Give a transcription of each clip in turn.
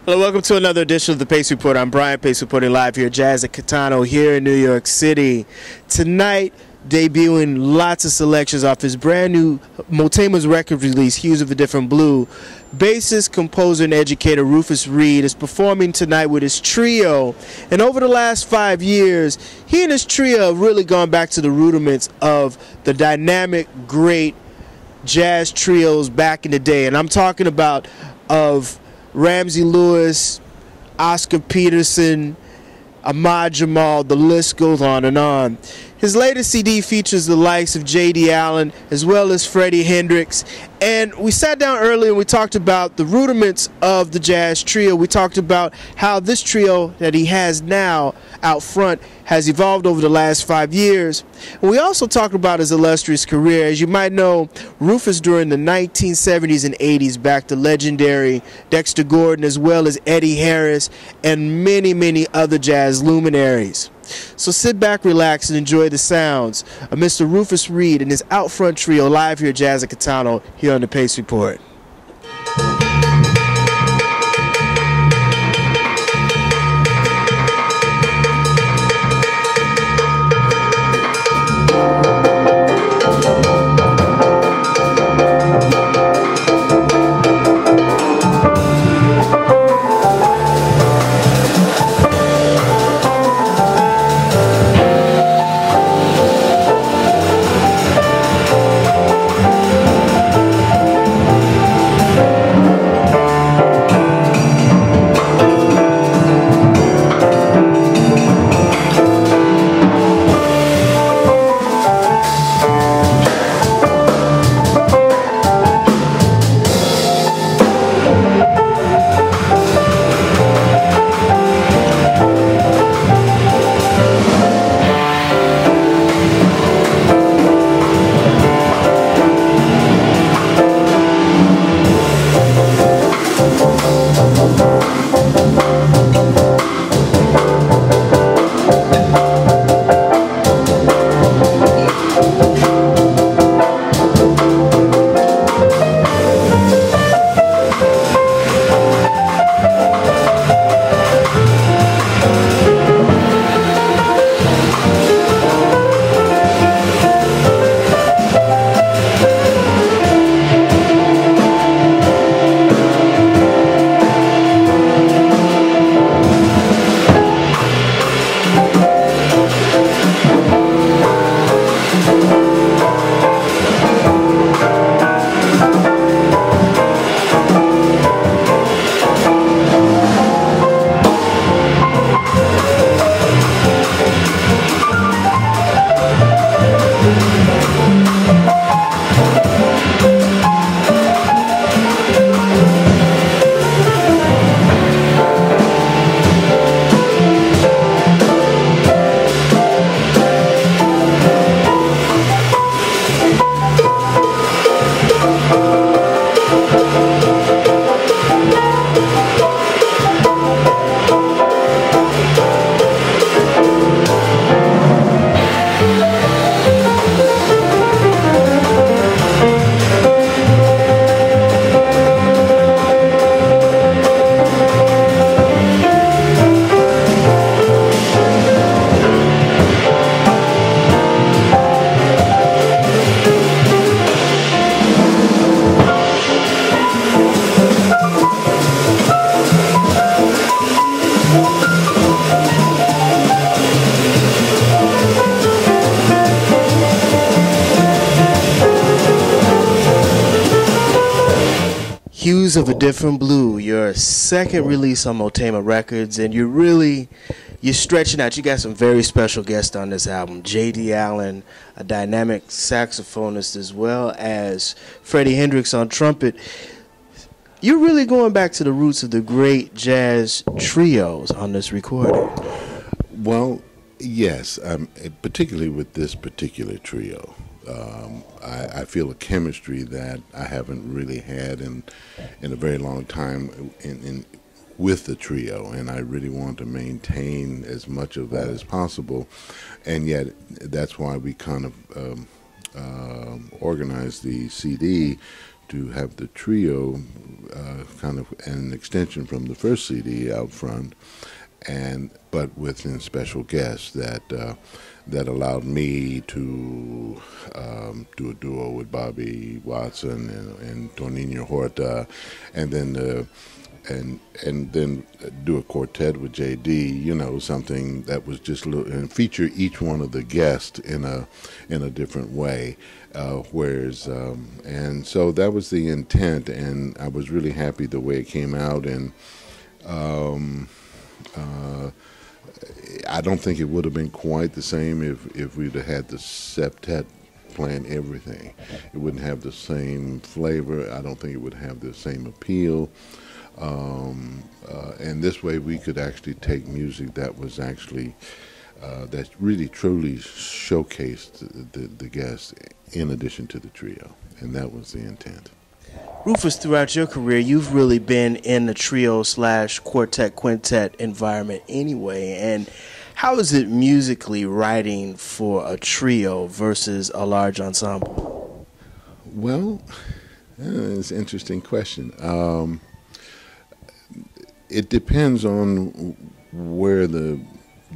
Hello, welcome to another edition of the Pace Report. I'm Brian Pace reporting live here at Jazz at Catano here in New York City. Tonight, debuting lots of selections off his brand new Motema's record release, Hues of a Different Blue. Bassist, composer, and educator Rufus Reid is performing tonight with his trio. And over the last 5 years, he and his trio have really gone back to the rudiments of the dynamic, great jazz trios back in the day. And I'm talking about Ramsey Lewis, Oscar Peterson, Ahmad Jamal, the list goes on and on. His latest CD features the likes of J.D. Allen as well as Freddie Hendrix. And we sat down earlier and we talked about the rudiments of the jazz trio. We talked about how this trio that he has now out front has evolved over the last 5 years. And we also talked about his illustrious career. As you might know, Rufus during the 1970s and 80s backed the legendary Dexter Gordon as well as Eddie Harris and many, many other jazz luminaries. So sit back, relax, and enjoy the sounds of Mr. Rufus Reid and his out front trio live here at Jazz at Catano here on the Pace Report. Hues of a Different Blue, your second release on Motema Records, and you're stretching out. You got some very special guests on this album. J.D. Allen, a dynamic saxophonist, as well as Freddie Hendrix on trumpet. You're really going back to the roots of the great jazz trios on this recording. Well, yes, particularly with this particular trio. I feel a chemistry that I haven't really had in a very long time with the trio, and I really want to maintain as much of that as possible. And yet, that's why we kind of organized the CD to have the trio kind of an extension from the first CD out front, but with special guests that allowed me to do a duo with Bobby Watson and Toninho Horta, and then and then do a quartet with JD. You know, something that was just and feature each one of the guests in a different way. And so that was the intent, and I was really happy the way it came out. And I don't think it would have been quite the same if we'd have had the septet playing everything. It wouldn't have the same flavor. I don't think it would have the same appeal. And this way we could actually take music that was actually that really truly showcased the guests in addition to the trio, and that was the intent. Rufus, throughout your career, you've really been in the trio / quartet, quintet environment anyway. And how is it musically writing for a trio versus a large ensemble? Well, it's an interesting question. It depends on where the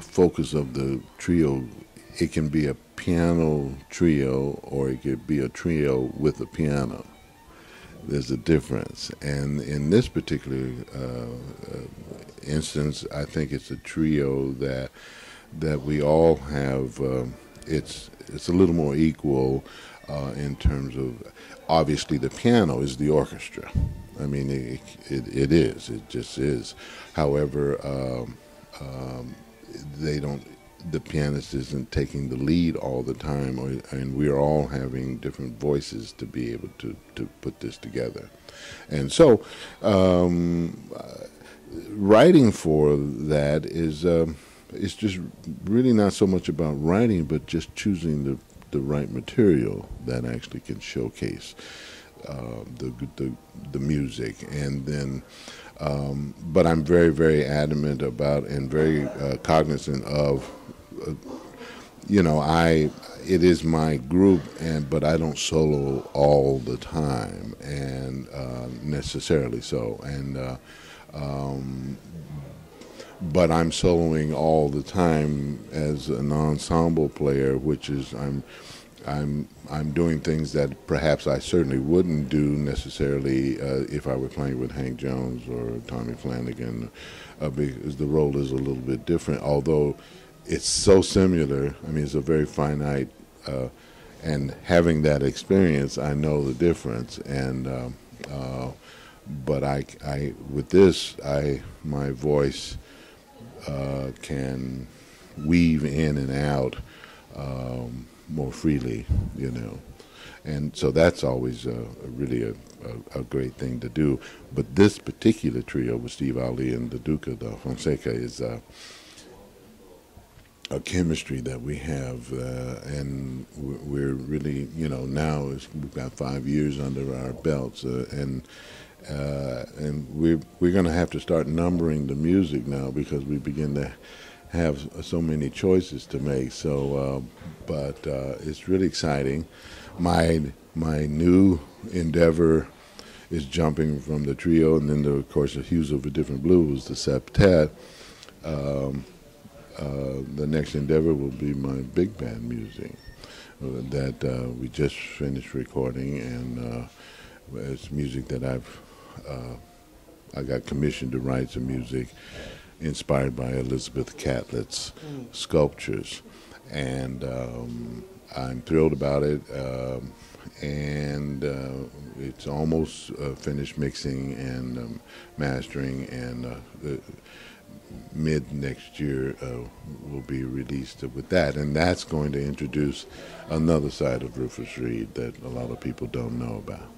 focus of the trio. It can be a piano trio, or it could be a trio with a piano. There's a difference, and in this particular instance, I think it's a trio that we all have. It's a little more equal in terms of, obviously the piano is the orchestra. I mean, it is. It just is. However, they don't. The pianist isn't taking the lead all the time, and we're all having different voices to be able to put this together. And so, writing for that is just really not so much about writing, but just choosing the right material that actually can showcase the music. And then, but I'm very, very adamant about and very cognizant of. It is my group, but I don't solo all the time, and necessarily so. And but I'm soloing all the time as an ensemble player, which is I'm doing things that perhaps I certainly wouldn't do necessarily if I were playing with Hank Jones or Tommy Flanagan, because the role is a little bit different, although it's so similar. I mean, it's a very finite, and having that experience, I know the difference. And but I with this, my voice can weave in and out more freely, and so that's always really a great thing to do. But this particular trio with Steve Allee and Duduka Da Fonseca is a chemistry that we have, and we're really, now we've got 5 years under our belts, and we're going to have to start numbering the music now, because we begin to have so many choices to make. So, but it's really exciting. My new endeavor is jumping from the trio, and then of course the Hues of a Different Blue was the septet. The next endeavor will be my big band music that we just finished recording, and it's music that I got commissioned to write some music inspired by Elizabeth Catlett's sculptures, and I'm thrilled about it. And it's almost finished mixing and mastering, and mid next year will be released with that, and that's going to introduce another side of Rufus Reid that a lot of people don't know about.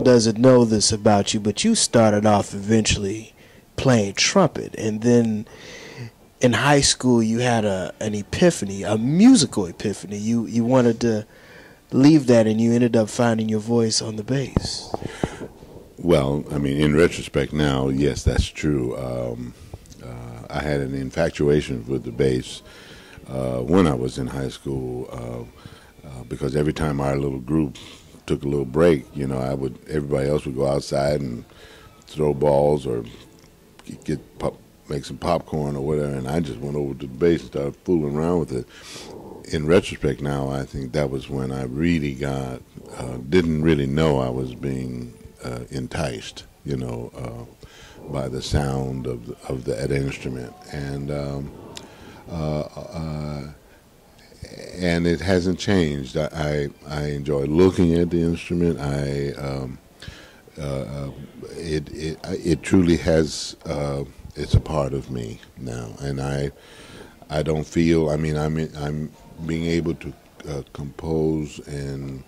doesn't know this about you, but you started off eventually playing trumpet, and then in high school you had an epiphany, a musical epiphany. You wanted to leave that, and you ended up finding your voice on the bass. Well, I mean, in retrospect now, yes, that's true. I had an infatuation with the bass when I was in high school, because every time our little group took a little break, everybody else would go outside and throw balls or make some popcorn or whatever, and I just went over to the bass and started fooling around with it. In retrospect now, I think that was when I really didn't really know I was being enticed, by the sound of that instrument, and it hasn't changed. I enjoy looking at the instrument. It truly has. It's a part of me now, and I don't feel. I mean, I'm being able to compose and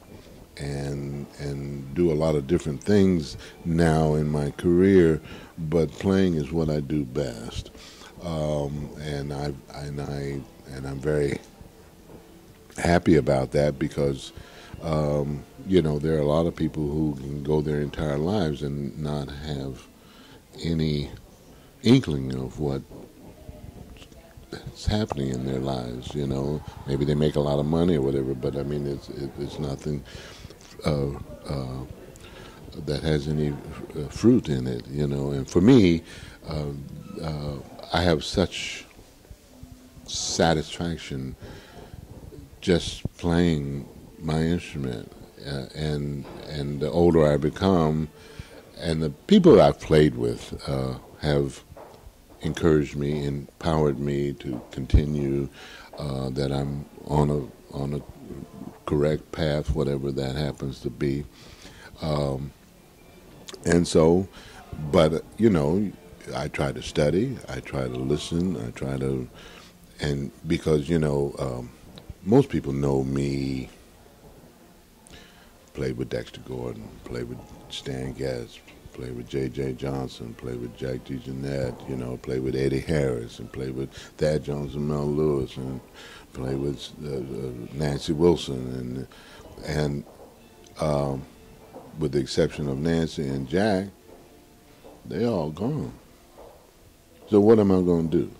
do a lot of different things now in my career, but playing is what I do best, and I'm very happy about that, because there are a lot of people who can go their entire lives and not have any inkling of what's happening in their lives. Maybe they make a lot of money or whatever, but I mean it's nothing that has any fruit in it, and for me, I have such satisfaction just playing my instrument, and the older I become, and the people I've played with have encouraged me, empowered me to continue, that I'm on a correct path, whatever that happens to be, and so, but I try to study, I try to listen, and because most people know me, played with Dexter Gordon, played with Stan Getz, played with J.J. Johnson, played with Jack DeJohnette, played with Eddie Harris, and played with Thad Jones and Mel Lewis, and played with Nancy Wilson, and with the exception of Nancy and Jack, they all gone. So what am I going to do?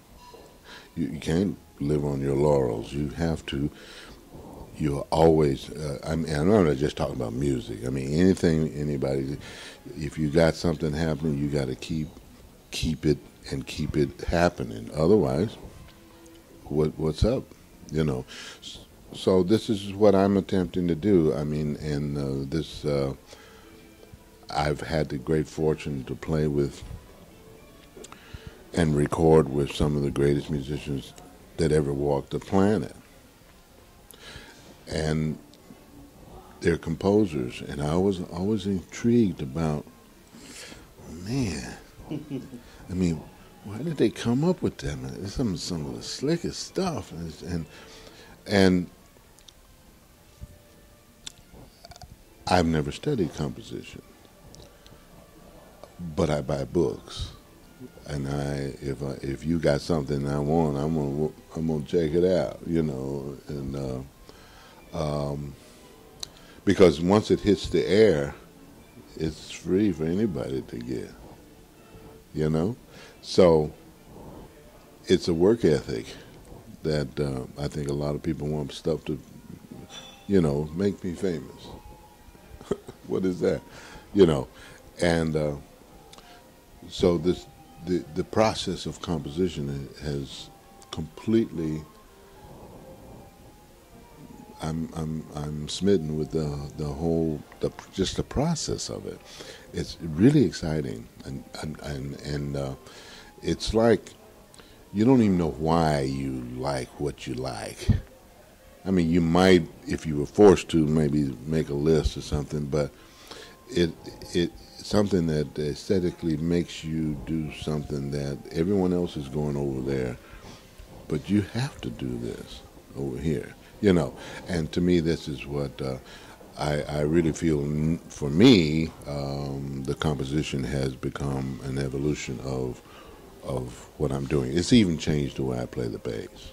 You can't live on your laurels. You have to. You're always. I'm not just talking about music. I mean, anybody. If you got something happening, you got to keep it happening. Otherwise, what's up? So this is what I'm attempting to do. I mean, and this. I've had the great fortune to play with and record with some of the greatest musicians that ever walked the planet. And they're composers, and I was always intrigued about, man, I mean, why did they come up with them? It's some of the slickest stuff, and I've never studied composition, but I buy books. And if you got something I want, I'm gonna check it out, and because once it hits the air, it's free for anybody to get, So it's a work ethic that I think a lot of people want stuff to, make me famous. What is that, and so the process of composition has completely. I'm smitten with just the process of it. It's really exciting, and it's like you don't even know why you like what you like. I mean, you might, if you were forced to, maybe make a list or something, but it's something that aesthetically makes you do something that everyone else is going over there, but you have to do this over here. And to me, this is what I really feel, for me, the composition has become an evolution of what I'm doing. It's even changed the way I play the bass.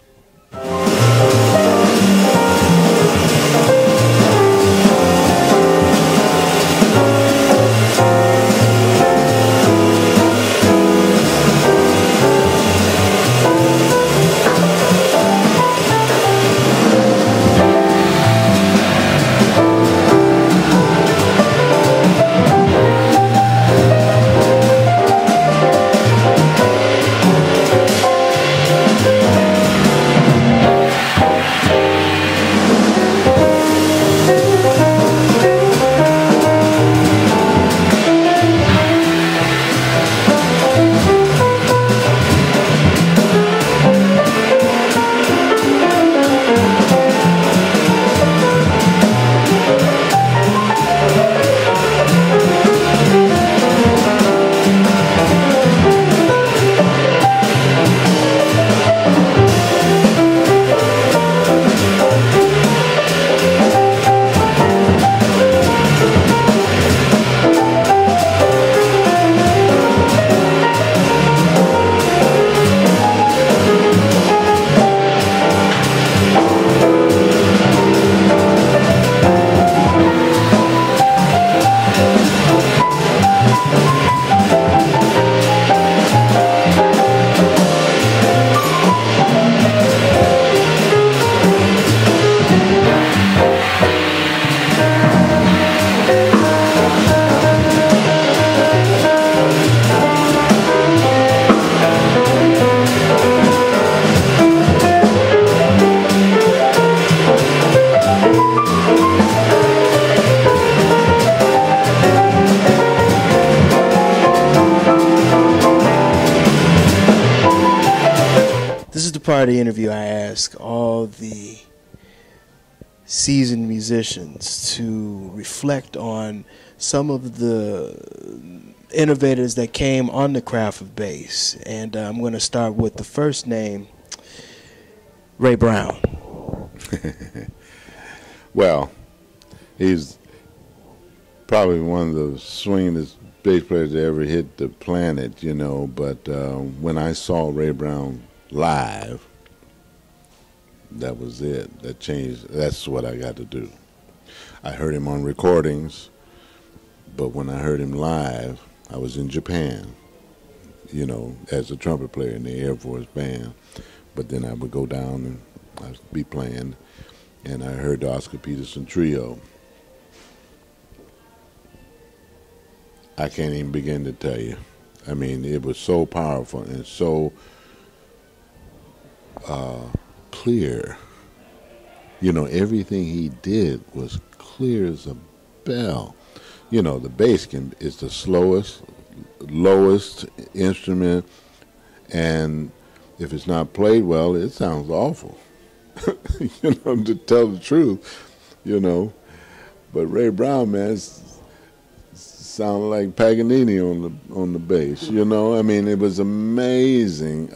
Part of the interview, I ask all the seasoned musicians to reflect on some of the innovators that came on the craft of bass. And I'm going to start with the first name, Ray Brown. Well, he's probably one of the swingingest bass players that ever hit the planet, you know, but when I saw Ray Brown live, that was it. That changed. That's what I got to do. I heard him on recordings, but when I heard him live, I was in Japan, you know, as a trumpet player in the Air Force band. But then I would go down and I'd be playing, and I heard the Oscar Peterson trio. I can't even begin to tell you. I mean, it was so powerful and so clear. You know, everything he did was clear as a bell. You know, the bass is the slowest, lowest instrument, and if it's not played well, it sounds awful. You know, to tell the truth, you know. But Ray Brown, man, sounded like Paganini on the bass. You know, I mean, it was amazing.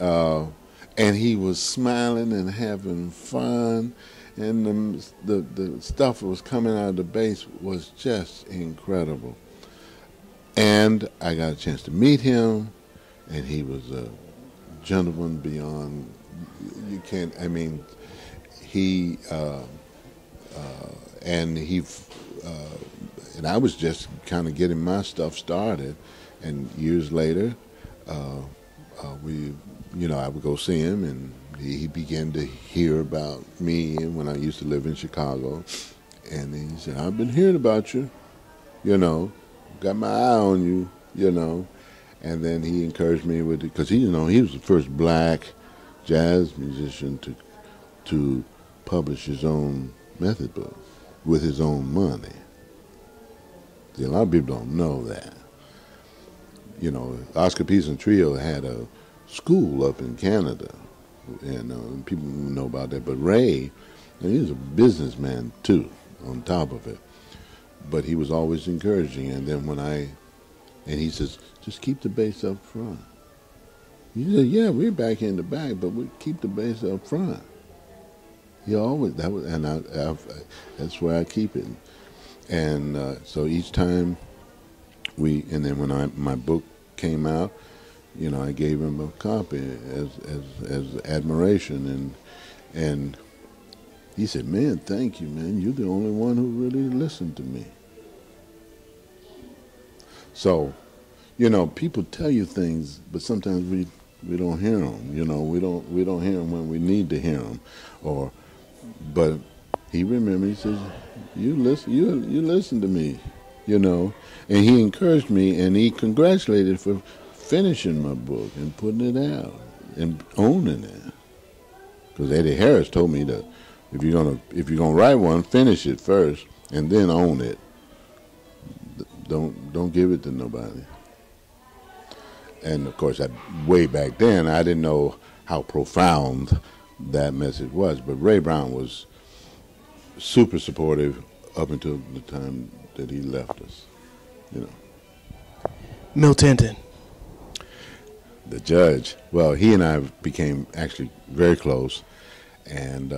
And he was smiling and having fun, and the stuff that was coming out of the bass was just incredible. And I got a chance to meet him, and he was a gentleman beyond, you can't, I mean, and I was just kind of getting my stuff started, and years later, I would go see him, and he began to hear about me when I used to live in Chicago. And he said, I've been hearing about you, you know, got my eye on you, you know. And then he encouraged me with it, because he was the first black jazz musician to publish his own method book with his own money. See, a lot of people don't know that. You know, Oscar Peterson Trio had a school up in Canada, and people know about that. But Ray, he was a businessman too, on top of it. But he was always encouraging. And then and he says, just keep the bass up front. He said, yeah, we're back in the back, but we keep the bass up front. He always, that's where I keep it. And so each time and then when my book came out, you know, I gave him a copy as admiration, and he said, "Man, thank you, man. You're the only one who really listened to me." So, you know, people tell you things, but sometimes we don't hear them. You know, we don't hear them when we need to hear them, but he remembered. He says, "You listen to me," you know, and he encouraged me, and he congratulated for finishing my book and putting it out and owning it. Because Eddie Harris told me that if you're gonna write one, finish it first and then own it. Don't give it to nobody. And of course, way back then, I didn't know how profound that message was. But Ray Brown was super supportive up until the time that he left us. You know. Milt Hinton. The judge. Well, he and I became actually very close, and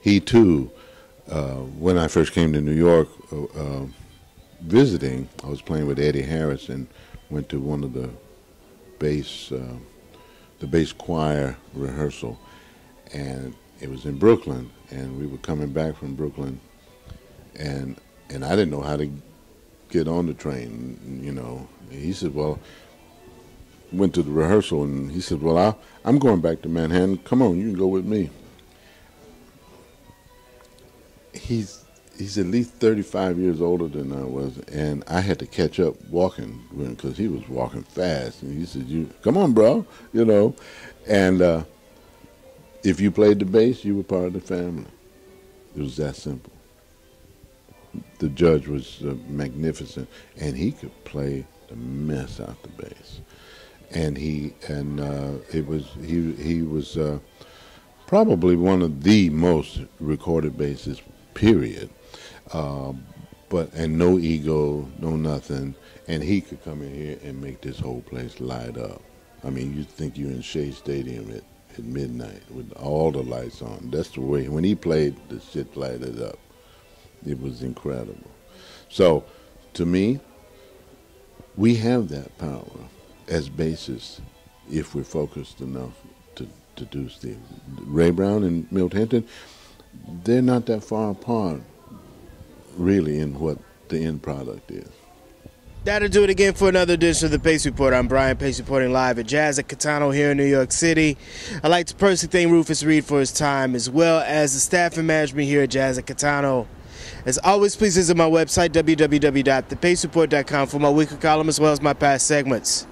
he too. When I first came to New York visiting, I was playing with Eddie Harris and went to one of the bass choir rehearsal, and it was in Brooklyn, and we were coming back from Brooklyn, and I didn't know how to get on the train, you know. He said, well, went to the rehearsal, and he said, well, I'm going back to Manhattan. Come on, you can go with me. He's at least 35 years older than I was, and I had to catch up walking because he was walking fast. And he said, come on, bro, you know. And if you played the bass, you were part of the family. It was that simple. The judge was magnificent, and he could play the mess out the bass. And he was probably one of the most recorded bassists, period. And no ego, no nothing, and he could come in here and make this whole place light up. I mean, you think you're in Shea Stadium at midnight with all the lights on. That's the way, when he played, the shit lighted up. It was incredible. So, to me, we have that power as bassists if we're focused enough to do Steve. Ray Brown and Milt Hinton, they're not that far apart, really, in what the end product is. That'll do it again for another edition of the Pace Report. I'm Brian Pace, reporting live at Jazz at Catano here in New York City. I'd like to personally thank Rufus Reid for his time, as well as the staff and management here at Jazz at Catano. As always, please visit my website, www.thepacereport.com, for my weekly column as well as my past segments.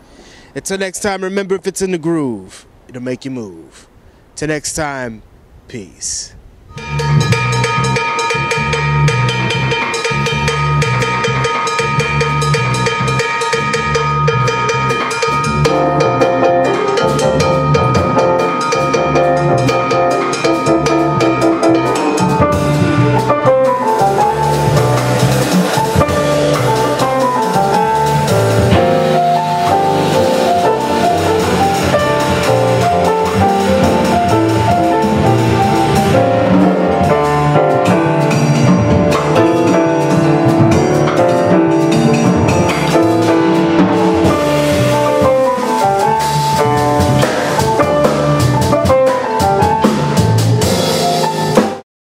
Until next time, remember, if it's in the groove, it'll make you move. Till next time, peace.